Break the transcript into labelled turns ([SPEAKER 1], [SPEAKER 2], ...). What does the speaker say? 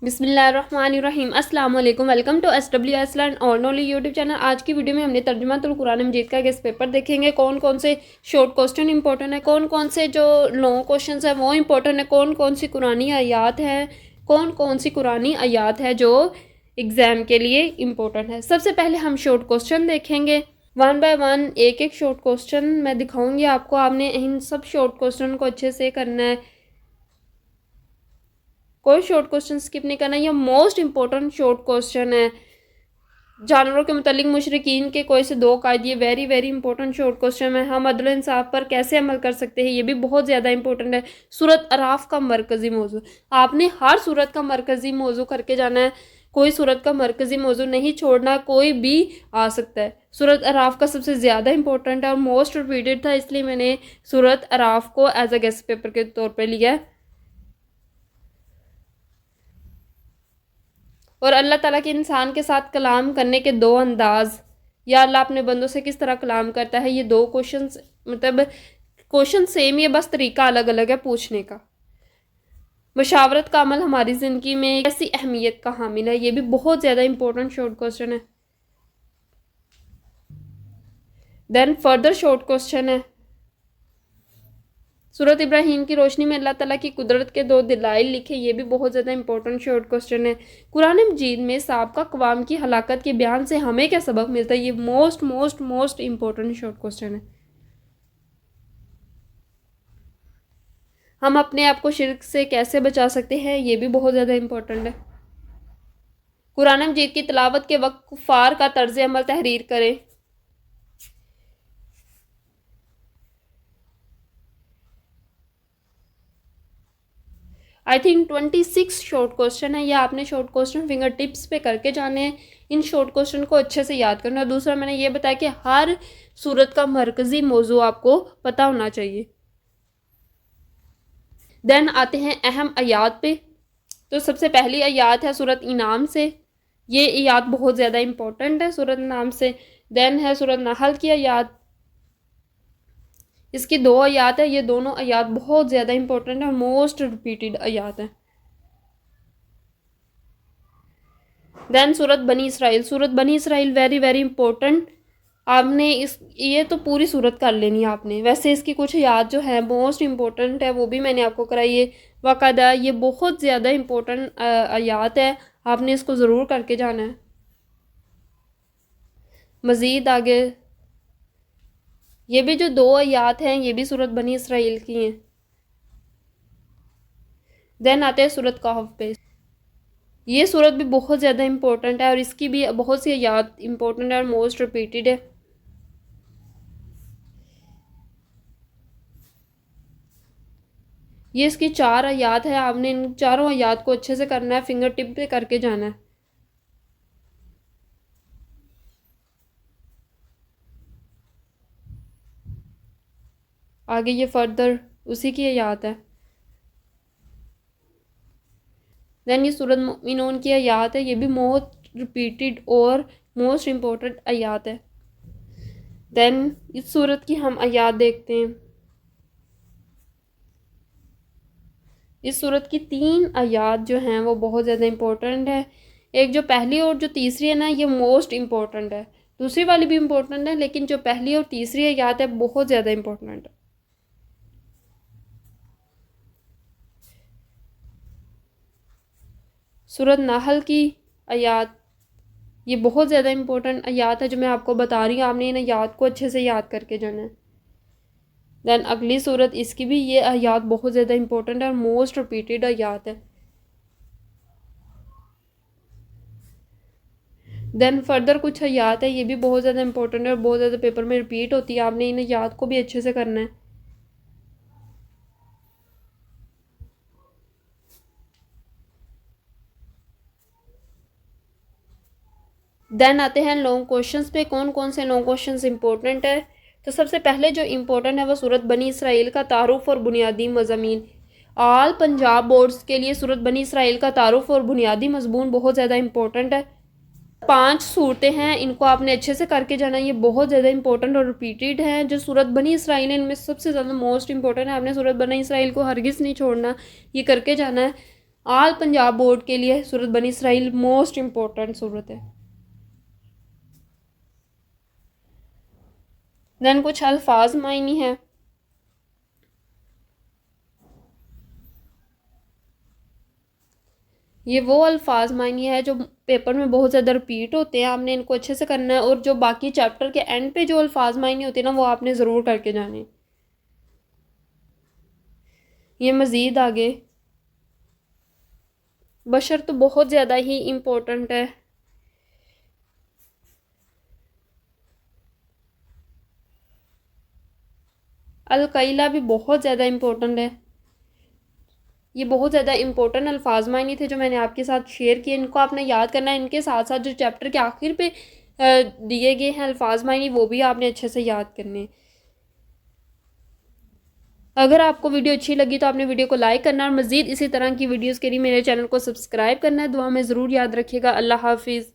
[SPEAKER 1] बिस्मिल्लाहिर्रहमानिर्रहीम अस्सलाम वालेकुम। Welcome to SWS learn all only YouTube channel. आज की वीडियो में हमने तर्जुमातुल कुरान मजीद का गेस्ट पेपर देखेंगे। कौन कौन से शॉर्ट क्वेश्चन इंपॉर्टेंट है, कौन कौन से जो लॉन्ग क्वेश्चंस है वो इंपॉर्टेंट है, कौन कौन सी कुरानी आयात है, कौन कौन सी कुरानी आयात है जो एग्ज़ाम के लिए इम्पोर्टेंट है। सबसे पहले हम शॉर्ट क्वेश्चन देखेंगे वन बाय वन। एक एक शॉर्ट क्वेश्चन मैं दिखाऊंगी आपको, आपने इन सब शॉर्ट क्वेश्चन को अच्छे से करना है, कोई शॉर्ट क्वेश्चन स्किप नहीं करना। ये मोस्ट इंपॉर्टेंट शॉर्ट क्वेश्चन है। जानवरों के मुतालिक मुशरिकीन के कोई से दो कायदे, very very important short question है। हम अदल इंसाफ पर कैसे अमल कर सकते हैं, ये भी बहुत ज़्यादा इंपॉर्टेंट है। सूरत अराफ का मरकज़ी मौजू, आपने हर सूरत का मरकज़ी मौजू करके जाना है, कोई सूरत का मरकज़ी मौजू नहीं छोड़ना, कोई भी आ सकता है। सूरत अराफ का सबसे ज़्यादा इंपॉर्टेंट है और मोस्ट रिपीटेड था, इसलिए मैंने सूरत अराफ को एज अ गेस्ट पेपर के तौर पर लिया है। और अल्लाह ताला के इंसान के साथ कलाम करने के दो अंदाज, या अल्लाह अपने बंदों से किस तरह कलाम करता है, ये दो क्वेश्चन, मतलब क्वेश्चन सेम, ये बस तरीका अलग अलग है पूछने का। मशावरत का अमल हमारी ज़िंदगी में कैसी अहमियत का हामिल है, ये भी बहुत ज़्यादा इंपॉर्टेंट शॉर्ट क्वेश्चन है। देन फर्दर शॉर्ट क्वेश्चन है, सूरत इब्राहीम की रोशनी में अल्लाह ताला की कुदरत के दो दलाइल लिखे, ये भी बहुत ज़्यादा इंपॉर्टेंट शॉर्ट क्वेश्चन है। कुरान मजीद में साबका अक़वाम की हलाकत के बयान से हमें क्या सबक मिलता है, ये most most most important short question है। हम अपने आप को शिर्क से कैसे बचा सकते हैं, ये भी बहुत ज़्यादा इंपॉर्टेंट है। कुरान मजीद की तिलावत के वक्त कुफ़ार का तर्ज अमल तहरीर करें। आई थिंक 26 शॉर्ट क्वेश्चन है, या आपने शॉर्ट क्वेश्चन फिंगर टिप्स पे करके जाने हैं। इन शॉर्ट क्वेश्चन को अच्छे से याद करना। और दूसरा मैंने ये बताया कि हर सूरत का मरकज़ी मौजू आपको पता होना चाहिए। देन आते हैं अहम आयात पे। तो सबसे पहली आयात है सूरत इनाम से, ये आयात बहुत ज़्यादा इंपॉर्टेंट है सूरत इनाम से। देन है सूरत नहल की आयात, इसकी दो आयात है, ये दोनों आयात बहुत ज़्यादा इंपॉर्टेंट है और मोस्ट रिपीटेड आयात है। देन सूरत बनी इसराइल, सूरत बनी इसराइल वेरी वेरी इंपॉर्टेंट। आपने इस ये तो पूरी सूरत कर लेनी है आपने। वैसे इसकी कुछ आयात जो है मोस्ट इम्पोर्टेंट है, वो भी मैंने आपको कराई है। वाक़दा ये बहुत ज़्यादा इंपॉर्टेंट आयात है, आपने इसको ज़रूर करके जाना है। मज़ीद आगे ये भी जो दो आयात हैं, ये भी सूरत बनी इसराइल की हैं। देन आते हैं सूरत कहफ पे, ये सूरत भी बहुत ज़्यादा इंपॉर्टेंट है और इसकी भी बहुत सी आयात इंपॉर्टेंट है और मोस्ट रिपीटेड है। ये इसकी चार आयात है, आपने इन चारों आयात को अच्छे से करना है, फिंगर टिप पे करके जाना है। आगे ये फर्दर उसी की आयात है। देन ये सूरत मोमिनून की आयात है, ये भी मोस्ट रिपीटेड और मोस्ट इम्पोर्टेंट आयात है। देन इस सूरत की हम आयात देखते हैं। इस सूरत की तीन आयात जो हैं वो बहुत ज़्यादा इंपॉर्टेंट है। एक जो पहली और जो तीसरी है ना, ये मोस्ट इम्पोर्टेंट है। दूसरी वाली भी इम्पोर्टेंट है, लेकिन जो पहली और तीसरी आयात है बहुत ज़्यादा इंपॉर्टेंट है। सूरत नाहल की आयात, ये बहुत ज़्यादा इंपॉर्टेंट आयात है जो मैं आपको बता रही हूँ, आपने इन आयात को अच्छे से याद करके जाना है। दैन अगली सूरत, इसकी भी ये आयात बहुत ज़्यादा इंपॉर्टेंट है और मोस्ट रिपीटेड आयात है। देन फर्दर कुछ आयात है, ये भी बहुत ज़्यादा इंपॉर्टेंट है और बहुत ज़्यादा पेपर में रिपीट होती है, आपने इन आयात को भी अच्छे से करना है। देन आते हैं लॉन्ग क्वेश्चंस पे, कौन कौन से लॉन्ग क्वेश्चंस इंपॉर्टेंट है। तो सबसे पहले जो इम्पोर्टेंट है वो सूरत बनी इसराइल का तारुफ और बुनियादी मज़ामीन। ऑल पंजाब बोर्ड्स के लिए सूरत बनी इसराइल का तारुफ और बुनियादी मजमून बहुत ज़्यादा इंपॉर्टेंट है। 5 सूरतें हैं, इनको आपने अच्छे से करके जाना है, ये बहुत ज़्यादा इंपॉर्टेंट और रिपीटेड हैं। जो सूरत बनी इसराइल है इनमें सबसे ज़्यादा मोस्ट इंपॉर्टेंट है, आपने सूरत बनी इसराइल को हरगिज़ नहीं छोड़ना, ये करके जाना है। आल पंजाब बोर्ड के लिए सूरत बनी इसराइल मोस्ट इम्पोर्टेंट सूरत है। देन कुछ अल्फाज मायनी है। ये वो अल्फाज मायनी है जो पेपर में बहुत ज़्यादा रिपीट होते हैं, आपने इनको अच्छे से करना है, और जो बाकी चैप्टर के एंड पे जो अल्फाज मायनी होते हैं ना वो आपने ज़रूर करके जाने। ये मज़ीद आगे बशर तो बहुत ज़्यादा ही इम्पोर्टेंट है। अलकैला भी बहुत ज़्यादा इम्पोर्टेंट है। ये बहुत ज़्यादा इंपॉर्टेंट अल्फाज मायने थे जो मैंने आपके साथ शेयर किए, इनको आपने याद करना है। इनके साथ साथ जो चैप्टर के आखिर पे दिए गए हैं अल्फाज मायने वो भी आपने अच्छे से याद करने। अगर आपको वीडियो अच्छी लगी तो आपने वीडियो को लाइक करना और मज़ीद इसी तरह की वीडियोज़ के लिए मेरे चैनल को सब्सक्राइब करना है। दुआ में ज़रूर याद रखिएगा। अल्लाह हाफिज़।